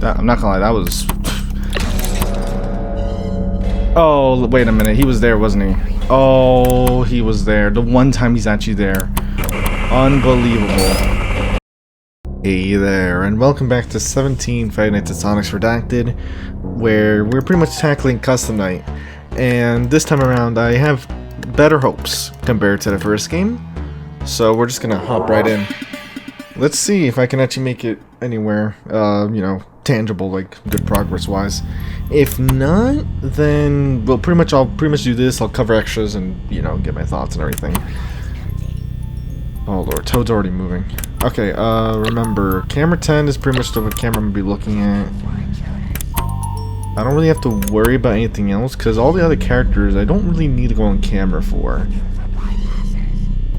I'm not gonna lie, that was... Oh, wait a minute. He was there, wasn't he? Oh, he was there. The one time he's actually there. Unbelievable. Hey there, and welcome back to 17 Five Nights at Sonic's Redacted, where we're pretty much tackling Custom Night. And this time around, I have better hopes compared to the first game. So we're just gonna hop right in. Let's see if I can actually make it anywhere, you know, tangible, like good progress-wise. If not, then I'll pretty much do this. I'll cover extras and, you know, get my thoughts and everything. Oh lord, Toad's already moving. Okay, remember, camera 10 is pretty much the camera I'm gonna be looking at. I don't really have to worry about anything else, because all the other characters I don't really need to go on camera for.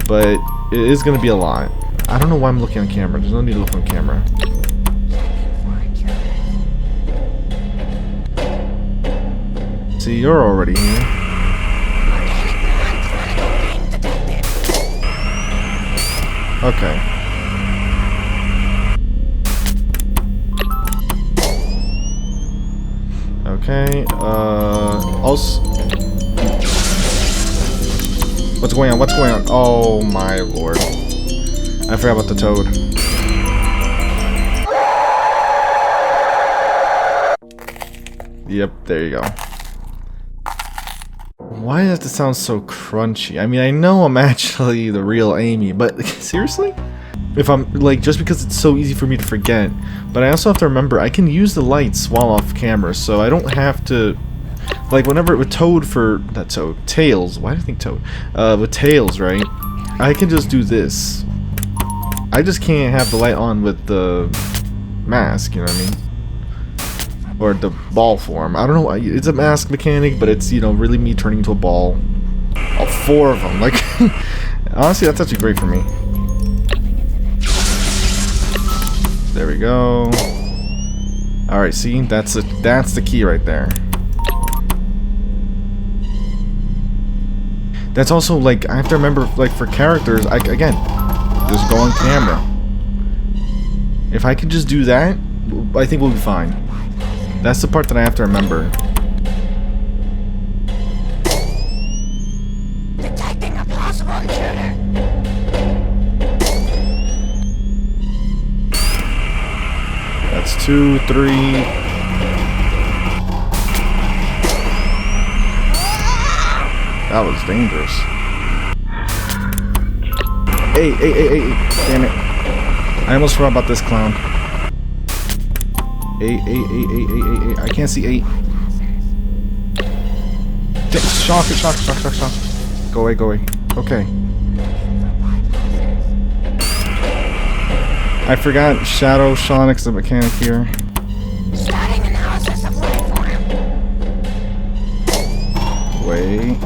But it is gonna be a lot. I don't know why I'm looking on camera. There's no need to look on camera. See, you're already here. Okay. Okay, also... What's going on? What's going on? Oh my lord. I forgot about the Toad. Yep, there you go. Why does it sound so crunchy? I mean, I know I'm actually the real Amy, but seriously? If I'm, like, just because it's so easy for me to forget. But I also have to remember, I can use the lights while off camera, so I don't have to... Like, whenever with Toad for... Not Toad. Tails. Why do I think Toad? With Tails, right? I can just do this. I just can't have the light on with the mask, you know what I mean? Or the ball form. I don't know. It's a mask mechanic, but it's, you know, really me turning into a ball. All four of them. Like, honestly, that's actually great for me. There we go. All right, see, that's the key right there. That's also, like, I have to remember, like, for characters, again, just go on camera. If I can just do that, I think we'll be fine. That's the part that I have to remember. Detecting a possible intruder. That's 2, 3. That was dangerous. Hey, damn it. I almost forgot about this clown. 8. I can't see 8. Shock. Go away. Okay. I forgot Shadow Sonic's the mechanic here. Starting analysis of life form. Wait.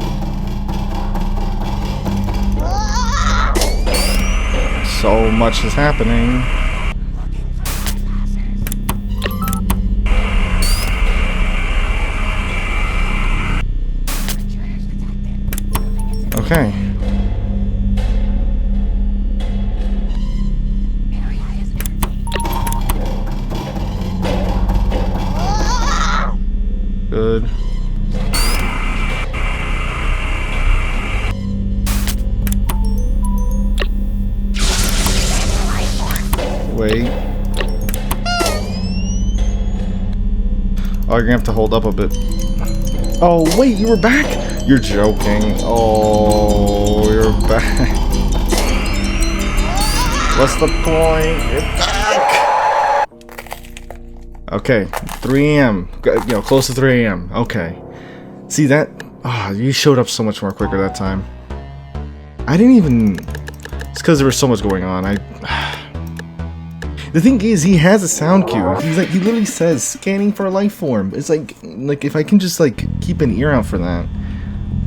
So much is happening. Okay. Good. Wait. Oh, you're gonna have to hold up a bit. Oh, wait, you were back? You're joking. Oh, you're back. What's the point? You're back! Okay, 3 AM. You know, close to 3 AM. Okay. See that? Ah, you showed up so much more quicker that time. I didn't even... It's because there was so much going on. The thing is, he has a sound cue. He's like, he literally says, scanning for a life form. It's like if I can just, like, keep an ear out for that,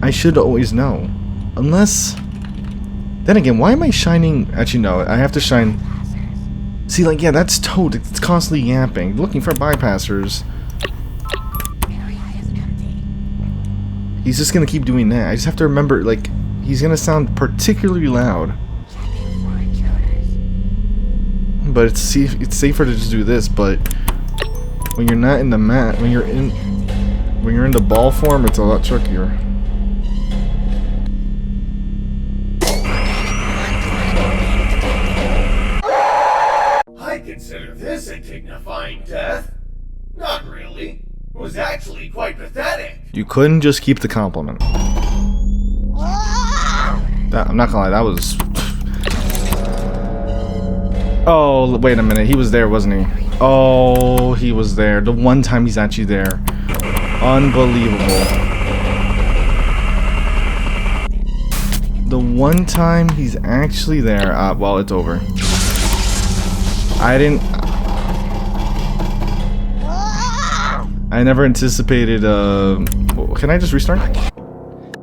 I should always know. Unless... Then again, why am I shining... Actually, no, I have to shine... See, like, yeah, that's Toad. It's constantly yapping, looking for bypassers. He's just gonna keep doing that. I just have to remember, like, he's gonna sound particularly loud. But it's safer to just do this, but When you're not in the mat, when you're in the ball form, it's a lot trickier. I consider this a dignifying death. Not really. It was actually quite pathetic. You couldn't just keep the compliment. That, I'm not gonna lie, that was... Oh, wait a minute. He was there, wasn't he? Oh, he was there. The one time he's actually there. Unbelievable. The one time he's actually there. Well, it's over. I never anticipated, can I just restart?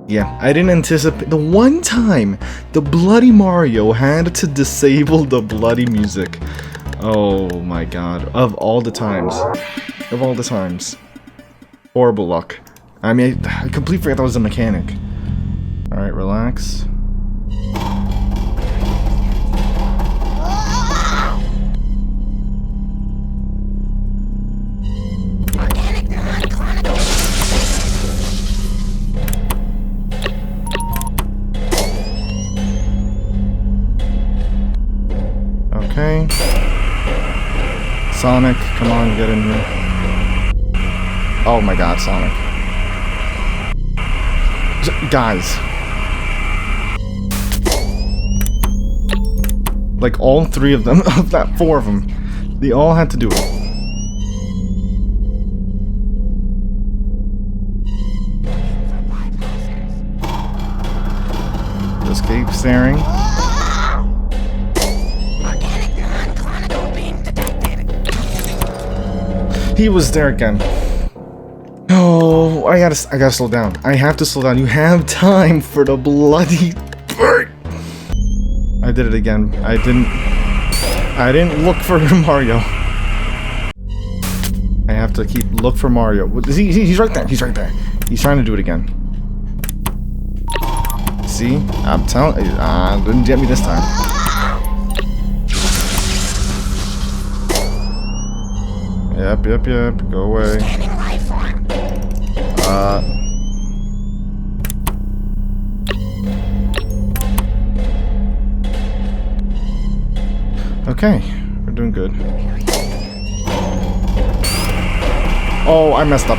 Yeah, I didn't anticipate. The one time the bloody Mario had to disable the bloody music. Oh my god. Of all the times. Of all the times. Horrible luck. I mean, I completely forgot that was a mechanic. Alright, relax. Okay. Sonic, come on, get in here. Oh my god, Sonic. Guys. Like all three of them, of that four of them, they all had to do it. Just keep staring. He was there again. Oh, I gotta slow down. I have to slow down. You have time for the bloody bird. I did it again. I didn't look for Mario. I have to look for Mario. He's right there. He's right there. He's trying to do it again. See? I'm telling you, didn't get me this time. Yep. Go away. Okay, we're doing good. Oh, I messed up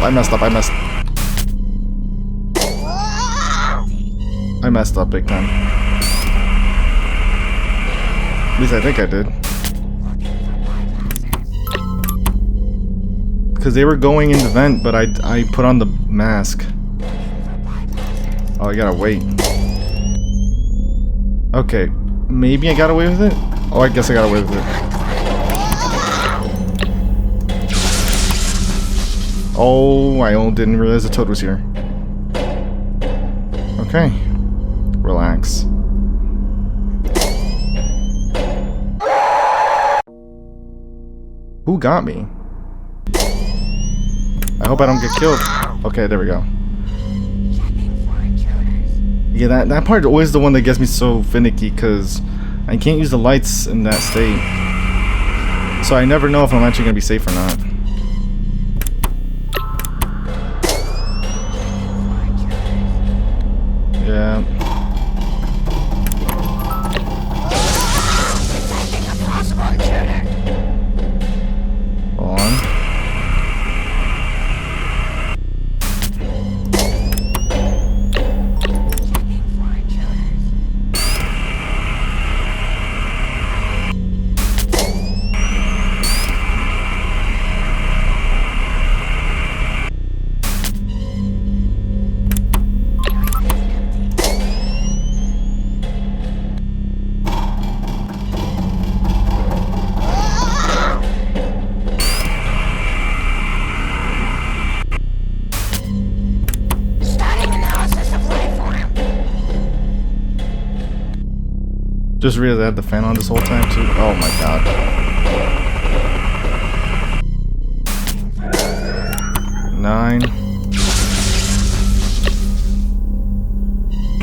big time. At least I think I did. Because they were going in the vent, but I put on the mask. Oh, I gotta wait. Okay, maybe I got away with it? Oh, I guess I got away with it. Oh, I didn't realize the toad was here. Okay. Relax. Who got me? I hope I don't get killed. Okay, there we go. Yeah, that part is always the one that gets me so finicky, because I can't use the lights in that state. So I never know if I'm actually going to be safe or not. Yeah. Hold on. Just realized I had the fan on this whole time too. Oh my god. Nine.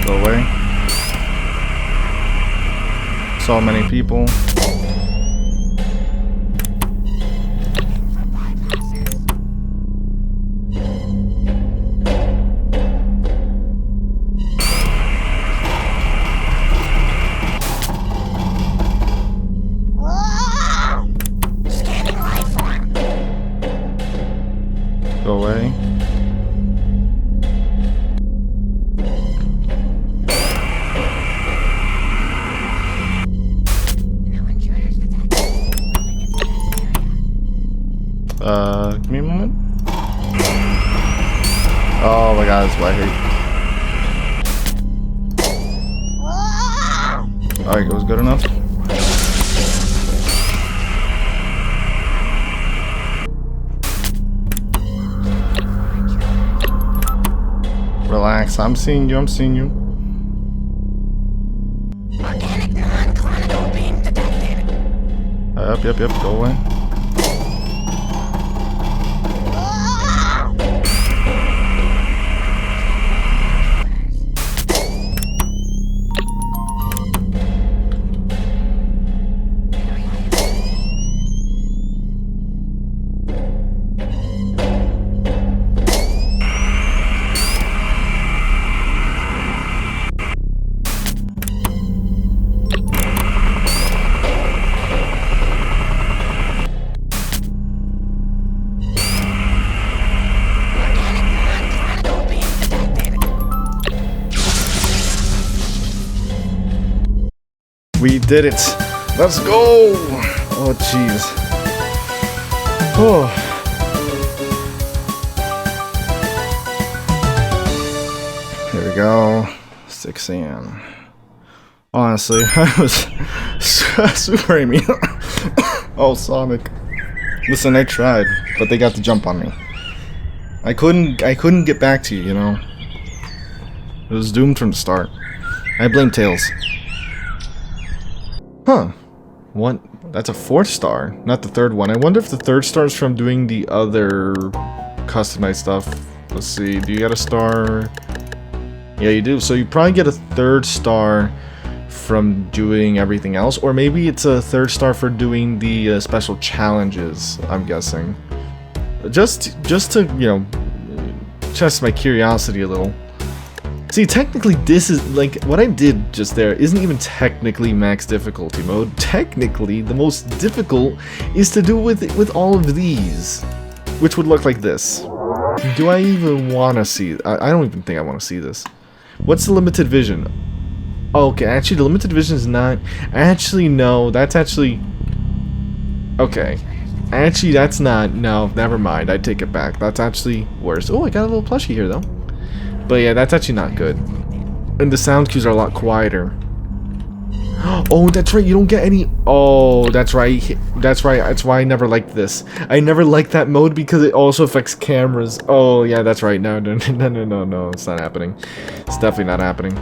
Go away. So many people. Give me a moment. Oh my god, that's what I hate. Alright, it was good enough. Relax, I'm seeing you, I'm seeing you. Organic non-clonable being detected. Yep, go away. We did it! Let's go! Oh, jeez. Oh. Here we go. 6 a.m. Honestly, I was super aiming. Oh, Sonic. Listen, I tried, but they got the jump on me. I couldn't get back to you, you know? It was doomed from the start. I blame Tails. Huh. What? That's a 4th star, not the 3rd one. I wonder if the 3rd star is from doing the other customized stuff. Let's see, do you get a star? Yeah, you do. So you probably get a 3rd star from doing everything else, or maybe it's a 3rd star for doing the special challenges, I'm guessing. Just to, you know, test my curiosity a little. See, technically this is, like, what I did just there isn't even technically max difficulty mode. Technically, the most difficult is to do with all of these, which would look like this. Do I even want to see? I don't even think I want to see this. What's the limited vision? Okay, actually, the limited vision is not... Actually, no, that's actually... Okay. Actually, that's not... No, never mind. I take it back. That's actually worse. Oh, I got a little plushie here, though. But yeah, that's actually not good. And the sound cues are a lot quieter. Oh, that's right, you don't get any... Oh, that's right. That's right. That's why I never liked this. I never liked that mode because it also affects cameras. Oh, yeah, that's right. No, it's not happening. It's definitely not happening.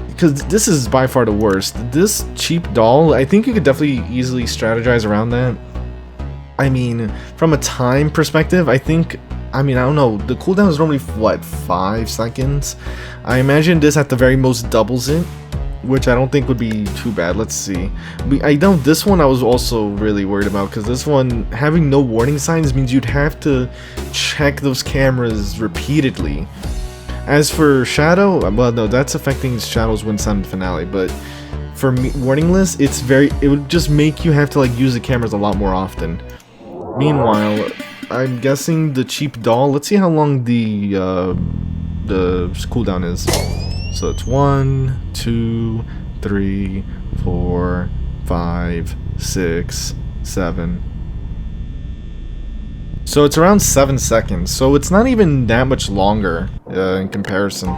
Because this is by far the worst. This cheap doll, I think you could definitely easily strategize around that. I mean, from a time perspective, I think... I mean, I don't know, the cooldown is normally, what, 5 seconds? I imagine this at the very most doubles it, which I don't think would be too bad. Let's see. I know this one I was also really worried about, because this one, having no warning signs means you'd have to check those cameras repeatedly. As for Shadow, well, no, that's affecting Shadow's Win Sun finale, but for me, warningless, it would just make you have to, like, use the cameras a lot more often. Meanwhile, I'm guessing the cheap doll. Let's see how long the cooldown is. So it's 1, 2, 3, 4, 5, 6, 7. So it's around 7 seconds. So it's not even that much longer in comparison.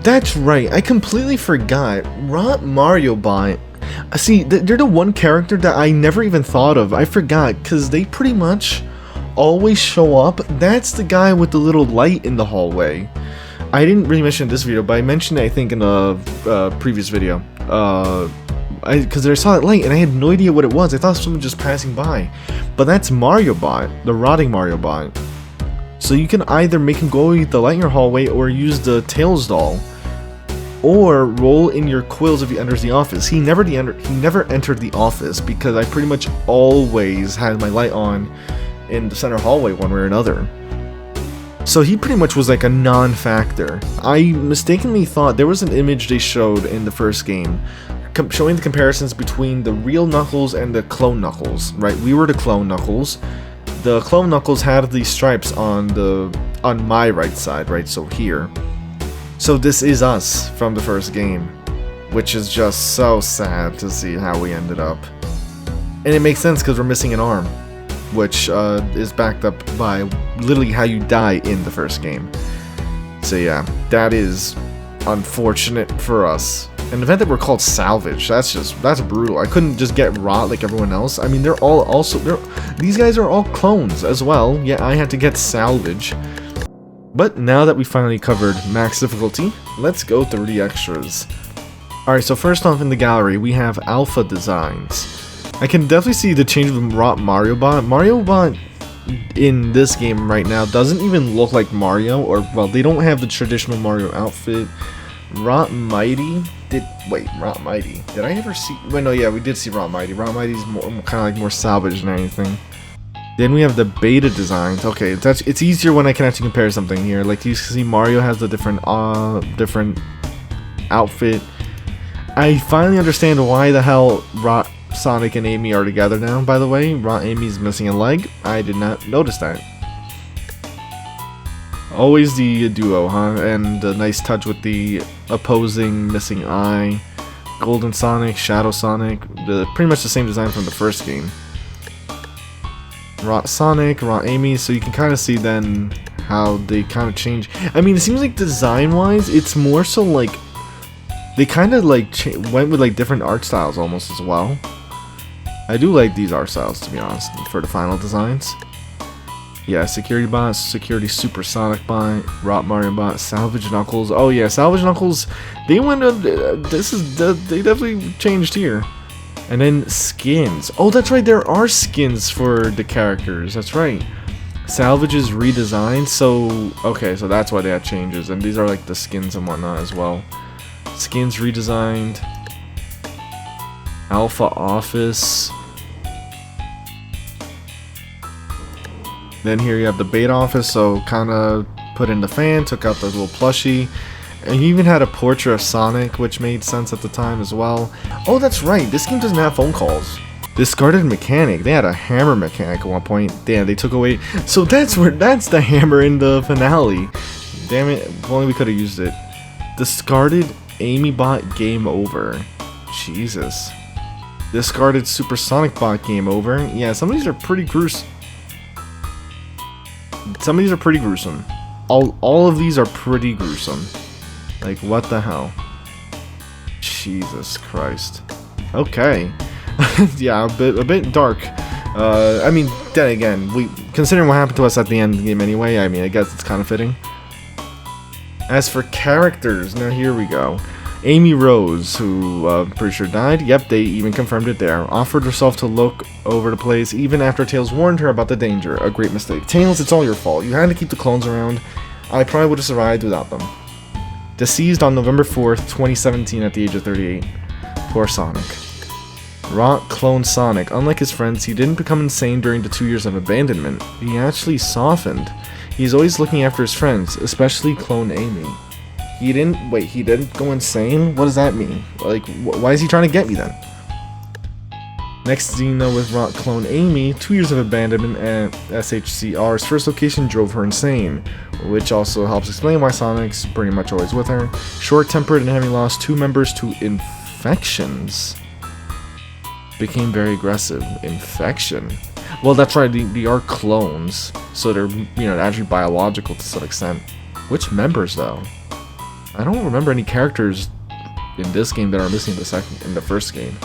That's right. I completely forgot. Mario Bot. See, they're the one character that I never even thought of. I forgot because they pretty much always show up. That's the guy with the little light in the hallway. I didn't really mention this video, but I mentioned it, I think, in a previous video. Because I saw that light and I had no idea what it was. I thought someone just passing by. But that's Mario Bot, the rotting Mario Bot. So you can either make him go with the light in your hallway or use the Tails doll. Or roll in your quills if he enters the office. He never entered the office because I pretty much always had my light on in the center hallway one way or another. So he pretty much was like a non-factor. I mistakenly thought there was an image they showed in the first game showing the comparisons between the real Knuckles and the clone Knuckles, right? We were the clone Knuckles. The clone Knuckles had these stripes on my right side, right? So here. So this is us from the first game, which is just so sad to see how we ended up. And it makes sense because we're missing an arm. which is backed up by literally how you die in the first game. So yeah, that is unfortunate for us. An event that we're called Salvage, that's brutal. I couldn't just get Rot like everyone else. I mean, these guys are all clones as well. Yeah, I had to get Salvage. But now that we finally covered max difficulty, let's go through the extras. Alright, so first off in the gallery, we have Alpha Designs. I can definitely see the change of Rot Mario Bot. Mario Bot in this game right now doesn't even look like Mario, or, well, they don't have the traditional Mario outfit. Rot Mighty? Rot Mighty. Did I ever see... Wait, no, yeah, we did see Rot Mighty. Rot Mighty's kind of like more salvage than anything. Then we have the beta designs. Okay, it's easier when I can actually compare something here. Like, you see Mario has the different outfit. I finally understand why the hell Rot, Sonic, and Amy are together now, by the way. Rot Amy's missing a leg. I did not notice that. Always the duo, huh? And a nice touch with the opposing missing eye. Golden Sonic, Shadow Sonic. Pretty much the same design from the first game. Rot Sonic, Rot Amy, so you can kind of see then how they kind of change. I mean, it seems like design-wise, it's more so like they kind of like went with like different art styles almost as well. I do like these art styles, to be honest, for the final designs. Yeah, Security Bot, Security Supersonic Bot, Rot Mario Bot, Salvage Knuckles. Oh yeah, Salvage Knuckles, they went, they definitely changed here. And then skins. Oh, that's right, there are skins for the characters, that's right. Salvage is redesigned, so, okay, so that's why they had changes. And these are like the skins and whatnot as well. Skins redesigned. Alpha Office. Then here you have the beta office, so kind of put in the fan, took out the little plushie. And you even had a portrait of Sonic, which made sense at the time as well. Oh, that's right, this game doesn't have phone calls. Discarded mechanic. They had a hammer mechanic at one point. Damn, they took away. So that's the hammer in the finale. Damn it, if only we could have used it. Discarded Amy Bot game over. Jesus. Discarded Supersonic Bot game over. Yeah, some of these are pretty gruesome. Some of these are pretty gruesome. All of these are pretty gruesome. Like, what the hell? Jesus Christ. Okay. Yeah, a bit dark. I mean, then again, considering what happened to us at the end of the game anyway, I mean, I guess it's kind of fitting. As for characters, now here we go. Amy Rose, who I'm pretty sure died. Yep, they even confirmed it there. Offered herself to look over the place even after Tails warned her about the danger. A great mistake. Tails, it's all your fault. You had to keep the clones around. I probably would have survived without them. Deceased on November 4th, 2017 at the age of 38. Poor Sonic. Rot clone Sonic. Unlike his friends, he didn't become insane during the 2 years of abandonment. He actually softened. He's always looking after his friends, especially clone Amy. He didn't go insane? What does that mean? Like, why is he trying to get me then? Next thing you know, with Rot clone Amy, 2 years of abandonment at SHCR's first location drove her insane, which also helps explain why Sonic's pretty much always with her. Short-tempered and having lost 2 members to infections. Became very aggressive. Infection. Well, that's right, they are clones, so they're, actually biological to some extent. Which members, though? I don't remember any characters in this game that are missing in the first game.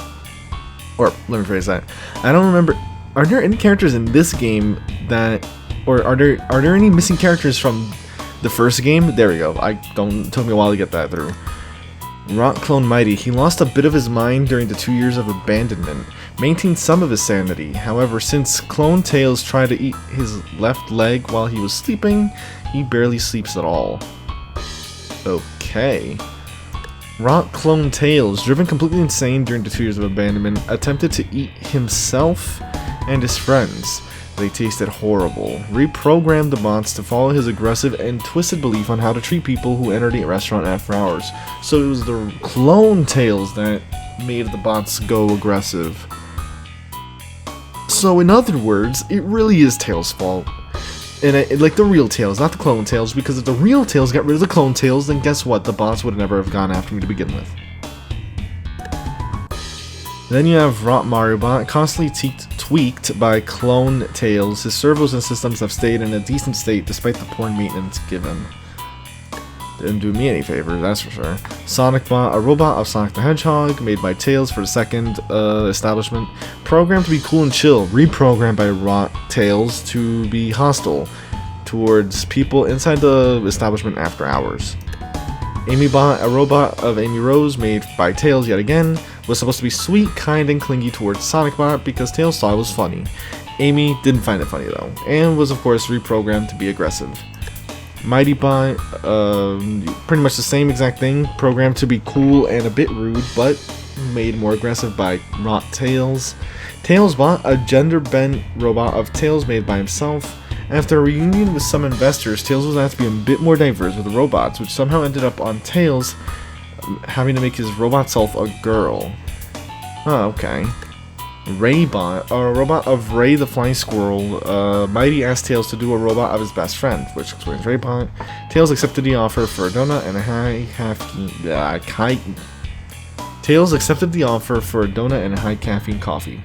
Or, let me phrase that. I don't remember... Are there any characters in this game that... Or are there any missing characters from the first game? There we go. It took me a while to get that through. Rot Clone Mighty. He lost a bit of his mind during the 2 years of abandonment. Maintained some of his sanity. However, since Clone Tails tried to eat his left leg while he was sleeping, he barely sleeps at all. Okay. Rot Clone Tails, driven completely insane during the 2 years of abandonment, attempted to eat himself and his friends. They tasted horrible. Reprogrammed the bots to follow his aggressive and twisted belief on how to treat people who entered the restaurant after hours. So it was the Clone Tails that made the bots go aggressive. So in other words, it really is Tails' fault. And like the real Tails, not the Clone Tails, because if the real Tails got rid of the Clone Tails, then guess what? The bots would never have gone after me to begin with. Then you have Rot Mariobot, constantly tweaked by clone Tails. His servos and systems have stayed in a decent state despite the poor maintenance given. Didn't do me any favors, that's for sure. Sonic Bot, a robot of Sonic the Hedgehog, made by Tails for the second establishment. Programmed to be cool and chill, reprogrammed by Rot Tails to be hostile towards people inside the establishment after hours. Amy Bot, a robot of Amy Rose, made by Tails yet again, was supposed to be sweet, kind, and clingy towards Sonic Bot because Tails thought it was funny. Amy didn't find it funny though, and was of course reprogrammed to be aggressive. Mighty Bot, pretty much the same exact thing, programmed to be cool and a bit rude, but made more aggressive by Rot Tails. Tails Bot, a gender-bent robot of Tails made by himself. After a reunion with some investors, Tails was asked to be a bit more diverse with the robots, which somehow ended up on Tails having to make his robot self a girl. Oh, okay. Raybot, a robot of Ray the Flying Squirrel. Mighty asked Tails to do a robot of his best friend, which explains Raybot. Tails accepted the offer for a donut and a Tails accepted the offer for a donut and a high caffeine coffee.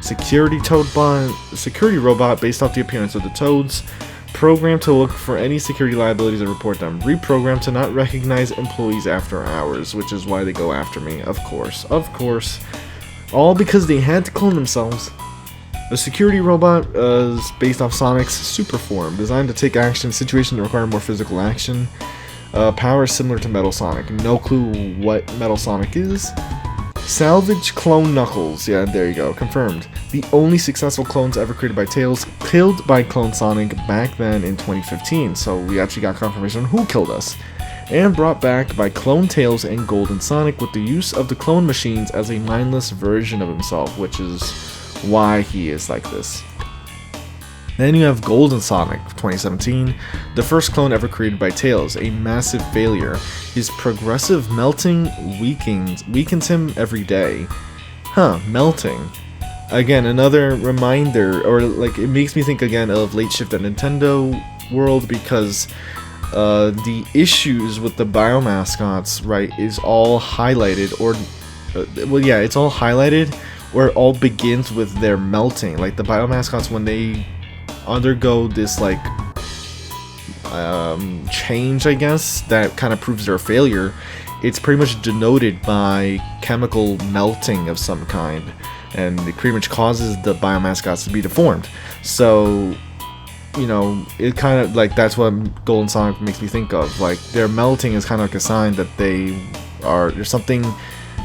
Security Toadbot, a security robot based off the appearance of the Toads. Programmed to look for any security liabilities and report them. Reprogrammed to not recognize employees after hours, which is why they go after me, of course. Of course. All because they had to clone themselves. The security robot is based off Sonic's super form, designed to take action in situations that require more physical action. Power is similar to Metal Sonic. No clue what Metal Sonic is. Salvage Clone Knuckles. Yeah, there you go. Confirmed. The only successful clones ever created by Tails, killed by Clone Sonic back then in 2015. So we actually got confirmation on who killed us. And brought back by Clone Tails and Golden Sonic with the use of the clone machines as a mindless version of himself, which is why he is like this. Then you have Golden Sonic 2017, the first clone ever created by Tails, a massive failure. His progressive melting weakens him every day. Melting. Again, another reminder, or like it makes me think again of Late Shift at Nintendo World, because the issues with the biomascots, right, is all highlighted, or it's all highlighted where it all begins with their melting. Like the biomascots, when they undergo this like change, I guess, that kind of proves their failure, it's pretty much denoted by chemical melting of some kind, and it pretty much causes the biomascots to be deformed. So you know, it kind of like, that's what Golden Sonic makes me think of. Like their melting is kind of like a sign that there's something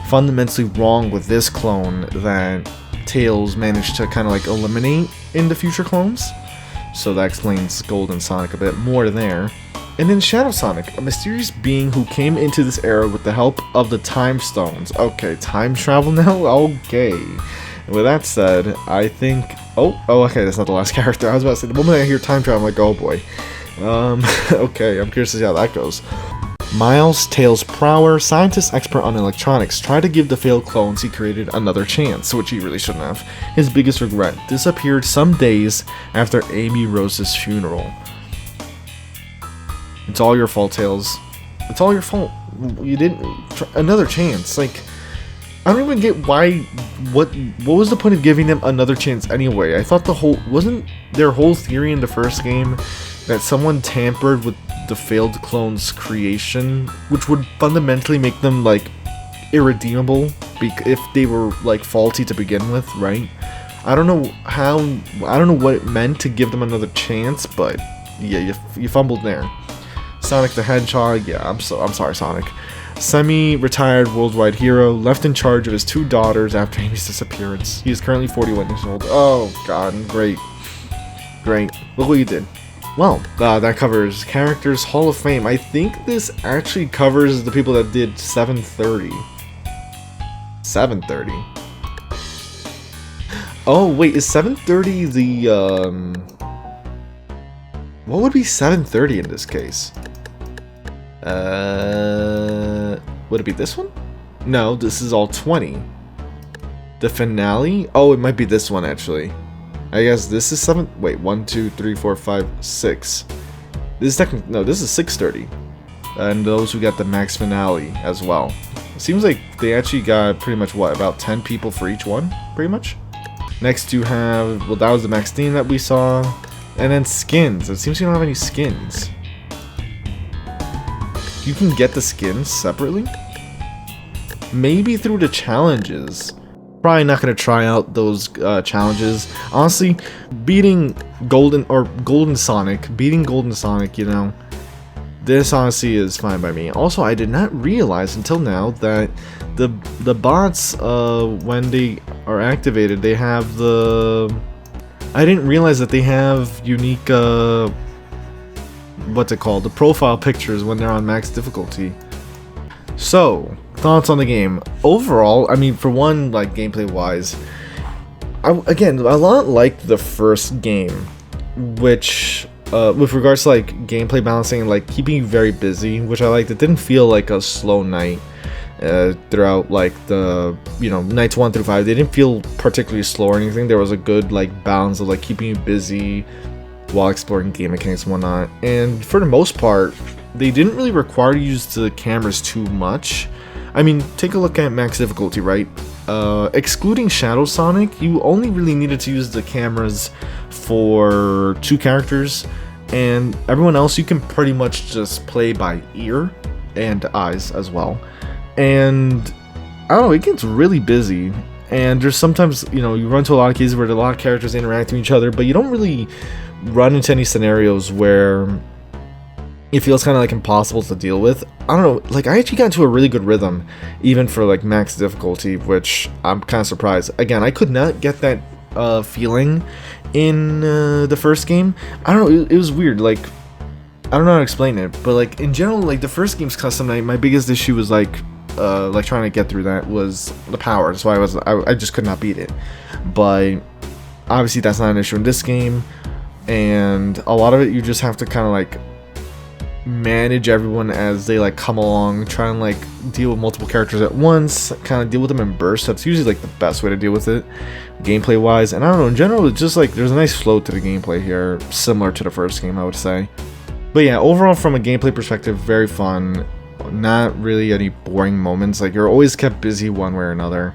fundamentally wrong with this clone that Tails managed to kind of like eliminate in the future clones. So that explains Golden Sonic a bit more there. And then Shadow Sonic, a mysterious being who came into this era with the help of the Time Stones. Okay, time travel now? Okay. And with that said, I think... Oh, okay, that's not the last character. I was about to say, the moment I hear time travel, I'm like, oh boy. Okay, I'm curious to see how that goes. Miles, Tails Prower, scientist expert on electronics, tried to give the failed clones he created another chance, which he really shouldn't have. His biggest regret disappeared some days after Amy Rose's funeral. It's all your fault, Tails. It's all your fault. You didn't... Another chance. Like, I don't even get why... What was the point of giving them another chance anyway? I thought wasn't their whole theory in the first game that someone tampered with the failed clone's creation, which would fundamentally make them, like, irredeemable if they were, like, faulty to begin with, right? I don't know what it meant to give them another chance, but yeah, you fumbled there. Sonic the Hedgehog, yeah, I'm sorry, Sonic. Semi-retired worldwide hero, left in charge of his two daughters after Amy's disappearance. He is currently 41 years old. Oh god, great. Look what you did. Well, that covers Characters Hall of Fame. I think this actually covers the people that did 730. 730? Oh, wait, is 730 the, what would be 730 in this case? Would it be this one? No, this is all 20. The finale? Oh, it might be this one, actually. I guess this is 7... Wait, 1, 2, 3, 4, 5, 6. This is technically... No, this is 630. And those who got the max finale as well. It seems like they actually got pretty much, what, about 10 people for each one, pretty much. Next you have, well, that was the max theme that we saw. And then skins. It seems you don't have any skins. You can get the skins separately? Maybe through the challenges. Probably not going to try out those challenges. Honestly, beating Golden Sonic, you know, this honestly is fine by me. Also, I did not realize until now that the bots, when they are activated, they have the... I didn't realize that they have unique, what's it called? The profile pictures when they're on max difficulty. So, thoughts on the game. Overall, I mean, for one, like, gameplay-wise, again, a lot like the first game, which, with regards to, like, gameplay balancing and, like, keeping you very busy, which I liked. It didn't feel like a slow night throughout, like, the, you know, nights 1 through 5. They didn't feel particularly slow or anything. There was a good, like, balance of, like, keeping you busy while exploring game mechanics and whatnot. And for the most part, they didn't really require you to use the cameras too much. I mean, take a look at max difficulty, right? Excluding Shadow Sonic, you only really needed to use the cameras for 2 characters, and everyone else you can pretty much just play by ear and eyes as well. And I don't know, it gets really busy, and there's sometimes, you know, you run into a lot of cases where a lot of characters interact with each other, but you don't really run into any scenarios where it feels kind of like impossible to deal with. I don't know, like, I actually got into a really good rhythm, even for like max difficulty, which I'm kind of surprised. Again, I could not get that feeling in the first game. I don't know, it was weird. Like, I don't know how to explain it, but like in general, like the first game's custom night, my biggest issue was like trying to get through that was the power. So I just could not beat it. But obviously that's not an issue in this game, and a lot of it you just have to kind of like manage everyone as they like come along, try and like deal with multiple characters at once, kind of deal with them in bursts. That's usually like the best way to deal with it gameplay wise. And I don't know, in general it's just like there's a nice flow to the gameplay here, similar to the first game, I would say. But yeah, overall from a gameplay perspective, very fun. Not really any boring moments. Like, you're always kept busy one way or another.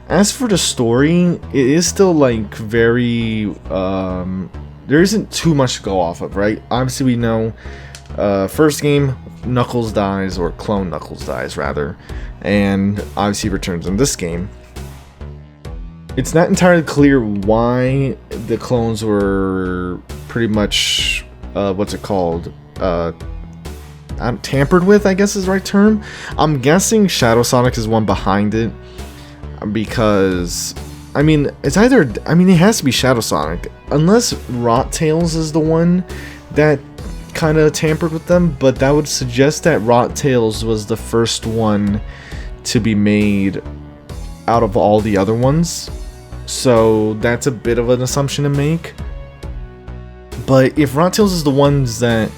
As for the story, it is still like very there isn't too much to go off of, right? Obviously we know first game, Knuckles dies, or clone Knuckles dies rather, and obviously returns in this game. It's not entirely clear why the clones were pretty much what's it called, tampered with, I guess is the right term. I'm guessing Shadow Sonic is one behind it, because I mean, it's either, I mean, it has to be Shadow Sonic, unless Rot Tails is the one that kind of tampered with them, but that would suggest that Rot Tails was the first one to be made out of all the other ones, so that's a bit of an assumption to make. But if Rot Tails is the ones that,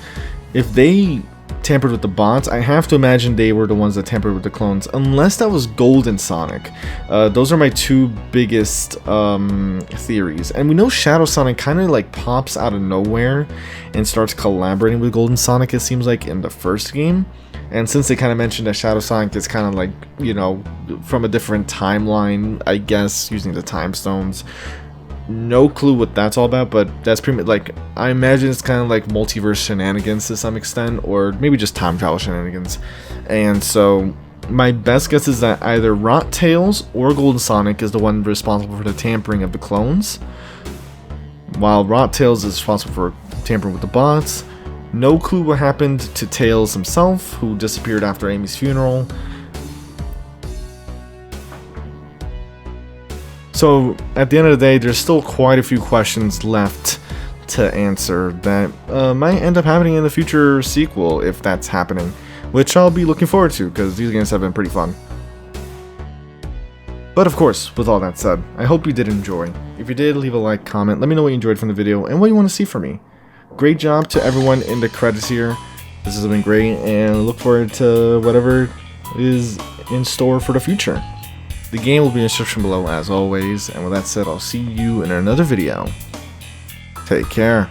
if they tampered with the bots, I have to imagine they were the ones that tampered with the clones, unless that was Golden Sonic. Those are my 2 biggest theories. And we know Shadow Sonic kind of like pops out of nowhere and starts collaborating with Golden Sonic, it seems like, in the first game. And since they kind of mentioned that Shadow Sonic is kind of like, you know, from a different timeline, I guess, using the time stones. No clue what that's all about, but that's pretty much like, I imagine it's kind of like multiverse shenanigans to some extent, or maybe just time travel shenanigans. And so my best guess is that either Rot Tails or Golden Sonic is the one responsible for the tampering of the clones, while Rot Tails is responsible for tampering with the bots. No clue what happened to Tails himself, who disappeared after Amy's funeral. So, at the end of the day, there's still quite a few questions left to answer that might end up happening in the future sequel, if that's happening, which I'll be looking forward to, because these games have been pretty fun. But of course, with all that said, I hope you did enjoy. If you did, leave a like, comment, let me know what you enjoyed from the video, and what you want to see from me. Great job to everyone in the credits here. This has been great, and look forward to whatever is in store for the future. The game will be in the description below as always, and with that said, I'll see you in another video. Take care.